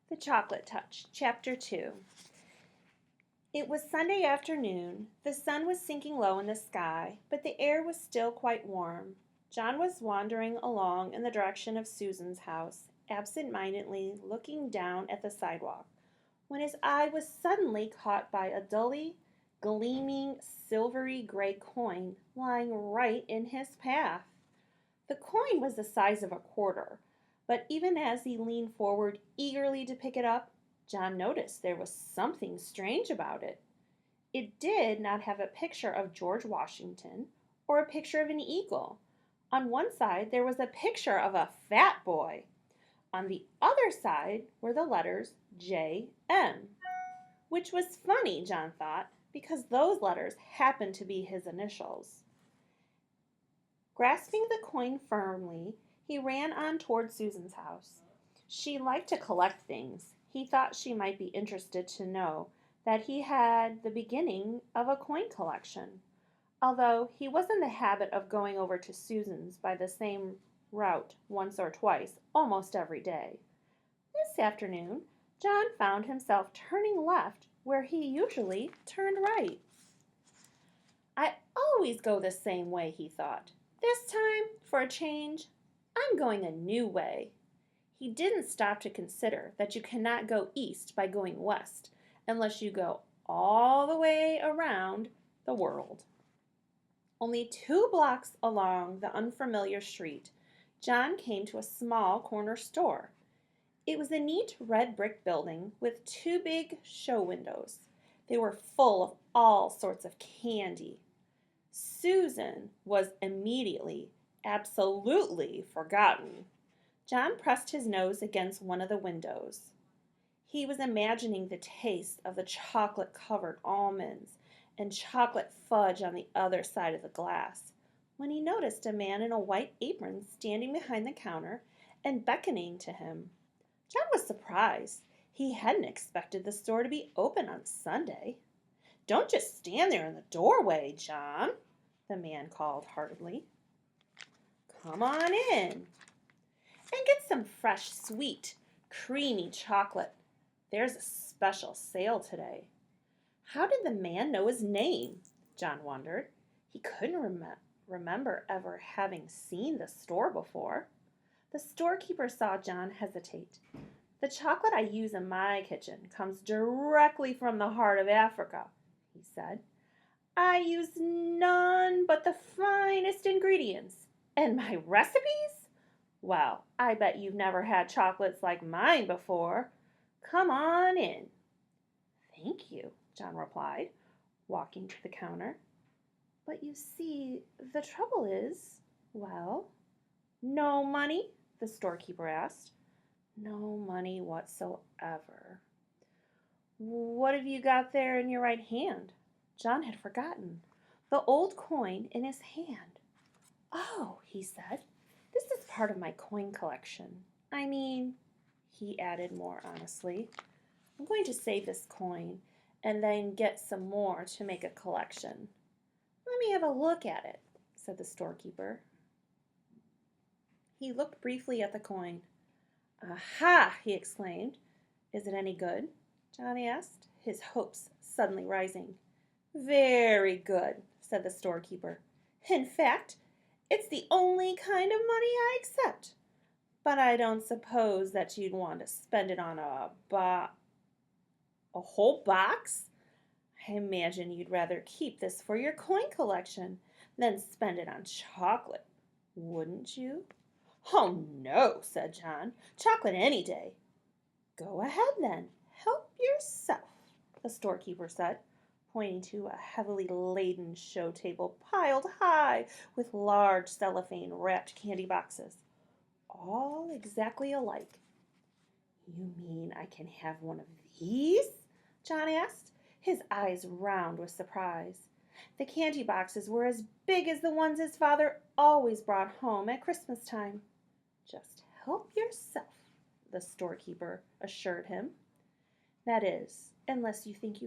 The Chocolate Touch, Chapter 2. It was Sunday afternoon. The sun was sinking low in the sky, but the air was still quite warm. John was wandering along in the direction of Susan's house, absent-mindedly looking down at the sidewalk, when his eye was suddenly caught by a dully gleaming silvery gray coin lying right in his path. The coin was the size of a quarter. But even as he leaned forward eagerly to pick it up, John noticed there was something strange about it. It did not have a picture of George Washington or a picture of an eagle. On one side, there was a picture of a fat boy. On the other side were the letters J.M., which was funny, John thought, because those letters happened to be his initials. Grasping the coin firmly, he ran on toward Susan's house. She liked to collect things. He thought she might be interested to know that he had the beginning of a coin collection, although he was in the habit of going over to Susan's by the same route once or twice almost every day. This afternoon, John found himself turning left where he usually turned right. I always go the same way, he thought. This time, for a change, I'm going a new way. He didn't stop to consider that you cannot go east by going west unless you go all the way around the world. Only 2 blocks along the unfamiliar street, John came to a small corner store. It was a neat red brick building with 2 big show windows. They were full of all sorts of candy. Susan was immediately absolutely forgotten. John pressed his nose against one of the windows. He was imagining the taste of the chocolate-covered almonds and chocolate fudge on the other side of the glass when he noticed a man in a white apron standing behind the counter and beckoning to him. John was surprised. He hadn't expected the store to be open on Sunday. "Don't just stand there in the doorway, John," the man called heartily. "Come on in and get some fresh, sweet, creamy chocolate. There's a special sale today." How did the man know his name? John wondered. He couldn't remember ever having seen the store before. The storekeeper saw John hesitate. "The chocolate I use in my kitchen comes directly from the heart of Africa," he said. "I use none but the finest ingredients. And my recipes? Well, I bet you've never had chocolates like mine before. Come on in." "Thank you," John replied, walking to the counter. "But you see, the trouble is, well—" "No money?" the storekeeper asked. "No money whatsoever." "What have you got there in your right hand?" John had forgotten. The old coin in his hand. "Oh," he said, "this is part of my coin collection. I mean," he added more honestly, "I'm going to save this coin and then get some more to make a collection." "Let me have a look at it," said the storekeeper. He looked briefly at the coin. "Aha!" he exclaimed. "Is it any good?" John asked, his hopes suddenly rising. "Very good," said the storekeeper. "In fact, it's the only kind of money I accept. But I don't suppose that you'd want to spend it on a whole box? I imagine you'd rather keep this for your coin collection than spend it on chocolate, wouldn't you?" "Oh, no," said John. "Chocolate any day." "Go ahead, then. Help yourself," the storekeeper said, pointing to a heavily laden show table piled high with large cellophane-wrapped candy boxes, all exactly alike. "You mean I can have one of these?" John asked, his eyes round with surprise. The candy boxes were as big as the ones his father always brought home at Christmas time. "Just help yourself," the storekeeper assured him. "That is, unless you think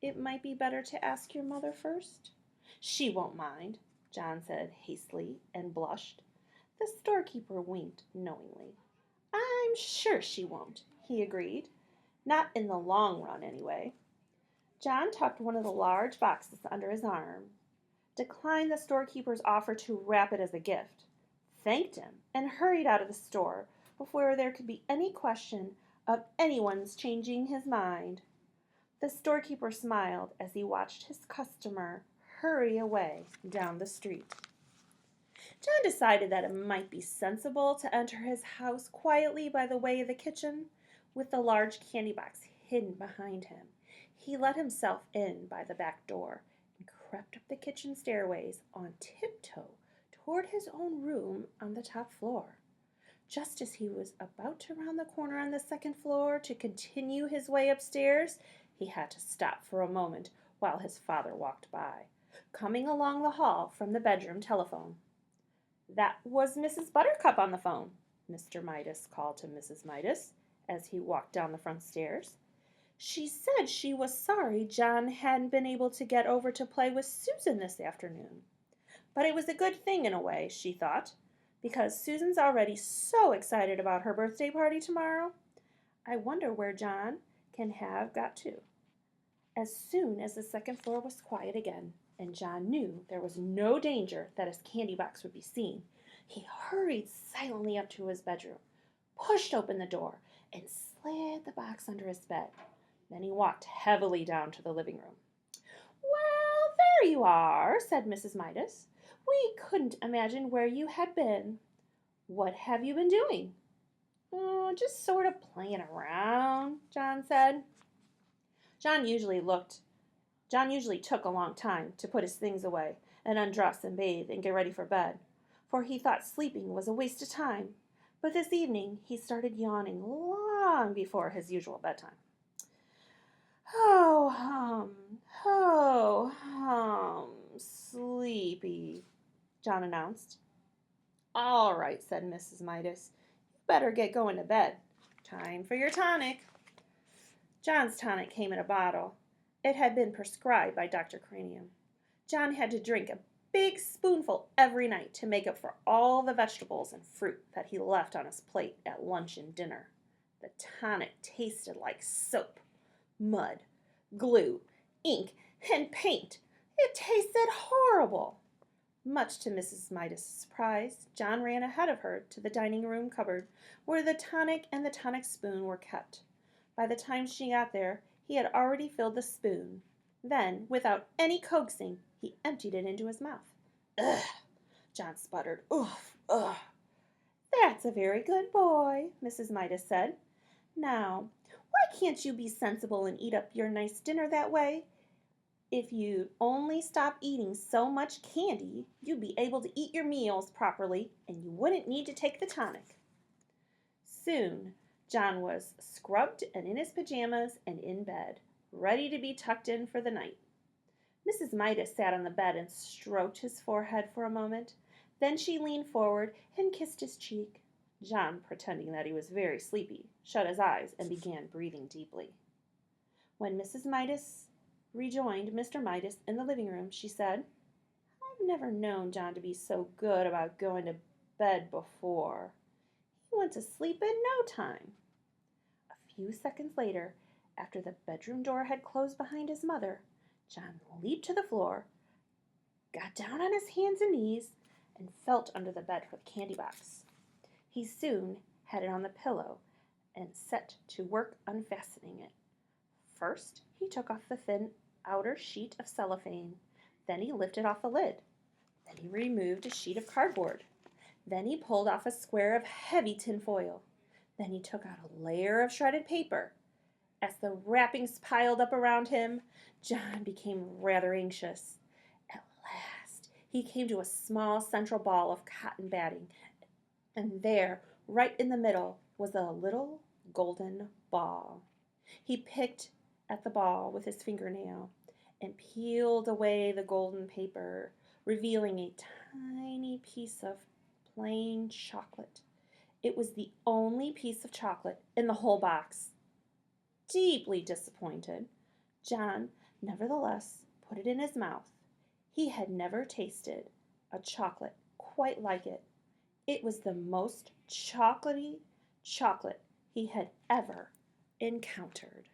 it might be better to ask your mother first." "She won't mind," John said hastily and blushed. The storekeeper winked knowingly. "I'm sure she won't," he agreed. Not in the long run, anyway. John tucked one of the large boxes under his arm, declined the storekeeper's offer to wrap it as a gift, thanked him, and hurried out of the store before there could be any question of anyone's changing his mind. The storekeeper smiled as he watched his customer hurry away down the street. John decided that it might be sensible to enter his house quietly by the way of the kitchen, with the large candy box hidden behind him. He let himself in by the back door and crept up the kitchen stairways on tiptoe toward his own room on the top floor. Just as he was about to round the corner on the second floor to continue his way upstairs, he had to stop for a moment while his father walked by, coming along the hall from the bedroom telephone. "That was Mrs. Buttercup on the phone," Mr. Midas called to Mrs. Midas as he walked down the front stairs. "She said she was sorry John hadn't been able to get over to play with Susan this afternoon. But it was a good thing in a way, she thought, because Susan's already so excited about her birthday party tomorrow. I wonder where John can have got to." As soon as the second floor was quiet again, and John knew there was no danger that his candy box would be seen, he hurried silently up to his bedroom, pushed open the door, and slid the box under his bed. Then he walked heavily down to the living room. "Well, there you are," said Mrs. Midas. "We couldn't imagine where you had been. What have you been doing?" "Oh, just sort of playing around," John said. John usually took a long time to put his things away and undress and bathe and get ready for bed, for he thought sleeping was a waste of time. But this evening he started yawning long before his usual bedtime. "Ho hum, sleepy," John announced. "All right," said Mrs. Midas. "You better get going to bed. Time for your tonic." John's tonic came in a bottle. It had been prescribed by Dr. Cranium. John had to drink a big spoonful every night to make up for all the vegetables and fruit that he left on his plate at lunch and dinner. The tonic tasted like soap, mud, glue, ink, and paint. It tasted horrible. Much to Mrs. Midas' surprise, John ran ahead of her to the dining room cupboard where the tonic and the tonic spoon were kept. By the time she got there, he had already filled the spoon. Then, without any coaxing, he emptied it into his mouth. "Ugh," John sputtered. "Oof, ugh." "That's a very good boy," Mrs. Midas said. "Now, why can't you be sensible and eat up your nice dinner that way? If you'd only stop eating so much candy, you'd be able to eat your meals properly, and you wouldn't need to take the tonic." Soon, John was scrubbed and in his pajamas and in bed, ready to be tucked in for the night. Mrs. Midas sat on the bed and stroked his forehead for a moment. Then she leaned forward and kissed his cheek. John, pretending that he was very sleepy, shut his eyes and began breathing deeply. When Mrs. Midas rejoined Mr. Midas in the living room, she said, "I've never known John to be so good about going to bed before. He went to sleep in no time." A few seconds later, after the bedroom door had closed behind his mother, John leaped to the floor, got down on his hands and knees, and felt under the bed for the candy box. He soon had it on the pillow and set to work unfastening it. First, he took off the thin outer sheet of cellophane. Then he lifted off the lid. Then he removed a sheet of cardboard. Then he pulled off a square of heavy tin foil. Then he took out a layer of shredded paper. As the wrappings piled up around him, John became rather anxious. At last, he came to a small central ball of cotton batting, and there, right in the middle, was a little golden ball. He picked at the ball with his fingernail and peeled away the golden paper, revealing a tiny piece of plain chocolate. It was the only piece of chocolate in the whole box. Deeply disappointed, John nevertheless put it in his mouth. He had never tasted a chocolate quite like it. It was the most chocolatey chocolate he had ever encountered.